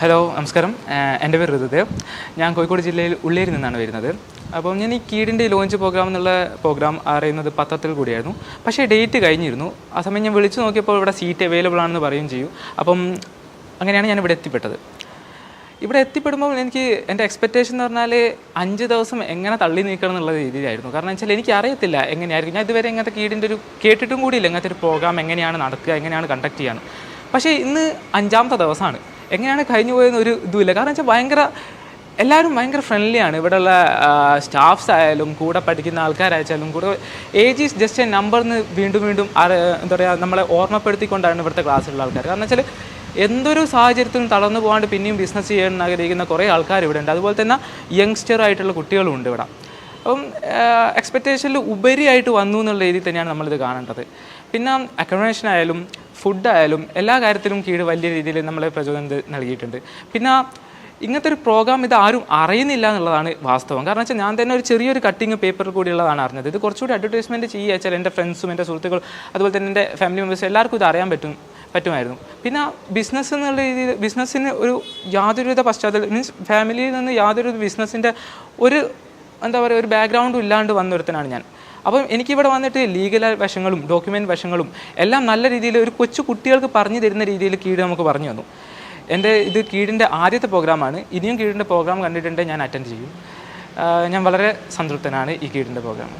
Hello നമസ്കാരം. എൻ്റെ പേര് ഋതുദേവ്. ഞാൻ കോഴിക്കോട് ജില്ലയിൽ ഉള്ളിയിൽ നിന്നാണ് വരുന്നത്. അപ്പം ഞാൻ ഈ കീടിൻ്റെ ലോഞ്ച് പ്രോഗ്രാം എന്നുള്ള പ്രോഗ്രാം അറിയുന്നത് പത്രത്തിൽ കൂടിയായിരുന്നു. പക്ഷേ ഡേറ്റ് കഴിഞ്ഞിരുന്നു. ആ സമയം ഞാൻ വിളിച്ചു നോക്കിയപ്പോൾ ഇവിടെ സീറ്റ് അവൈലബിൾ ആണെന്ന് പറയുകയും ചെയ്യും. അപ്പം അങ്ങനെയാണ് ഞാൻ ഇവിടെ എത്തിപ്പെട്ടത്. ഇവിടെ എത്തിപ്പെടുമ്പോൾ എനിക്ക് എൻ്റെ എക്സ്പെക്റ്റേഷൻ എന്ന് പറഞ്ഞാൽ 5 ദിവസം എങ്ങനെ തള്ളി നീക്കണം എന്നുള്ള രീതിയിലായിരുന്നു. കാരണം വെച്ചാൽ എനിക്ക് അറിയത്തില്ല എങ്ങനെയായിരിക്കും. ഞാൻ ഇതുവരെ ഇങ്ങനത്തെ കീടിൻ്റെ ഒരു കേട്ടിട്ടും കൂടിയില്ല ഇങ്ങനത്തെ ഒരു പ്രോഗ്രാം എങ്ങനെയാണ് നടക്കുക, എങ്ങനെയാണ് കണ്ടക്ട് ചെയ്യാൻ. പക്ഷേ ഇന്ന് 5ാമത്തെ ദിവസമാണ്. എങ്ങനെയാണ് കഴിഞ്ഞു പോയെന്ന് ഒരു ഇതുമില്ല. കാരണം വെച്ചാൽ എല്ലാവരും ഭയങ്കര ഫ്രണ്ട്ലിയാണ്. ഇവിടെയുള്ള സ്റ്റാഫ്സ് ആയാലും കൂടെ പഠിക്കുന്ന ആൾക്കാരായാലും കൂടെ age is just A number എന്ന് വീണ്ടും എന്താ പറയുക നമ്മളെ ഓർമ്മപ്പെടുത്തിക്കൊണ്ടാണ് ഇവിടുത്തെ ക്ലാസ്സിലുള്ള ആൾക്കാർ. കാരണം വെച്ചാൽ എന്തൊരു സാഹചര്യത്തിലും തളർന്നു പോകാണ്ട് പിന്നെയും ബിസിനസ് ചെയ്യാൻ ആഗ്രഹിക്കുന്ന കുറേ ആൾക്കാർ ഇവിടെ ഉണ്ട്. അതുപോലെ തന്നെ യങ്സ്റ്റർ ആയിട്ടുള്ള കുട്ടികളും ഉണ്ട് ഇവിടെ. അപ്പം എക്സ്പെക്റ്റേഷനിൽ ഉപരിയായിട്ട് വന്നു എന്നുള്ള രീതിയിൽ തന്നെയാണ് നമ്മളിത് കാണേണ്ടത്. പിന്നെ അക്കോമഡേഷൻ ആയാലും ഫുഡായാലും എല്ലാ കാര്യത്തിലും കീഴ് വലിയ രീതിയിൽ നമ്മളെ പ്രചോദനം നൽകിയിട്ടുണ്ട്. പിന്നെ ഇങ്ങനത്തെ ഒരു പ്രോഗ്രാം ഇത് ആരും അറിയുന്നില്ല എന്നുള്ളതാണ് വാസ്തവം. കാരണം വെച്ചാൽ ഞാൻ തന്നെ ഒരു ചെറിയൊരു കട്ടിങ് പേപ്പറിൽ കൂടിയുള്ളതാണ് അറിഞ്ഞത്. ഇത് കുറച്ചുകൂടി അഡ്വർടൈസ്മെൻറ്റ് ചെയ്യുക വെച്ചാൽ എൻ്റെ ഫ്രണ്ട്സും എൻ്റെ സുഹൃത്തുക്കളും അതുപോലെ തന്നെ എൻ്റെ ഫാമിലി മെമ്പേഴ്സും എല്ലാവർക്കും ഇത് അറിയാൻ പറ്റുമായിരുന്നു. പിന്നെ ബിസിനസ് എന്നുള്ള രീതിയിൽ ബിസിനസ്സിന് ഒരു യാതൊരുവിധ പശ്ചാത്തലം മീൻസ് ഫാമിലിയിൽ നിന്ന് യാതൊരു ബിസിനസ്സിൻ്റെ ഒരു എന്താ പറയുക ഒരു ബാക്ക്ഗ്രൗണ്ടും ഇല്ലാണ്ട് വന്നൊരുത്തനാണ് ഞാൻ. അപ്പം എനിക്കിവിടെ വന്നിട്ട് ലീഗൽ വശങ്ങളും ഡോക്യുമെൻ്റ് വശങ്ങളും എല്ലാം നല്ല രീതിയിൽ ഒരു കൊച്ചു കുട്ടികൾക്ക് പറഞ്ഞു തരുന്ന രീതിയിൽ കീട് നമുക്ക് പറഞ്ഞു തന്നു. ഇത് കീടിൻ്റെ ആദ്യത്തെ പ്രോഗ്രാമാണ്. ഇനിയും കീടിൻ്റെ പ്രോഗ്രാം കണ്ടിട്ടുണ്ടെങ്കിൽ ഞാൻ അറ്റൻഡ് ചെയ്യും. ഞാൻ വളരെ സംതൃപ്തനാണ് ഈ കീടിൻ്റെ പ്രോഗ്രാം.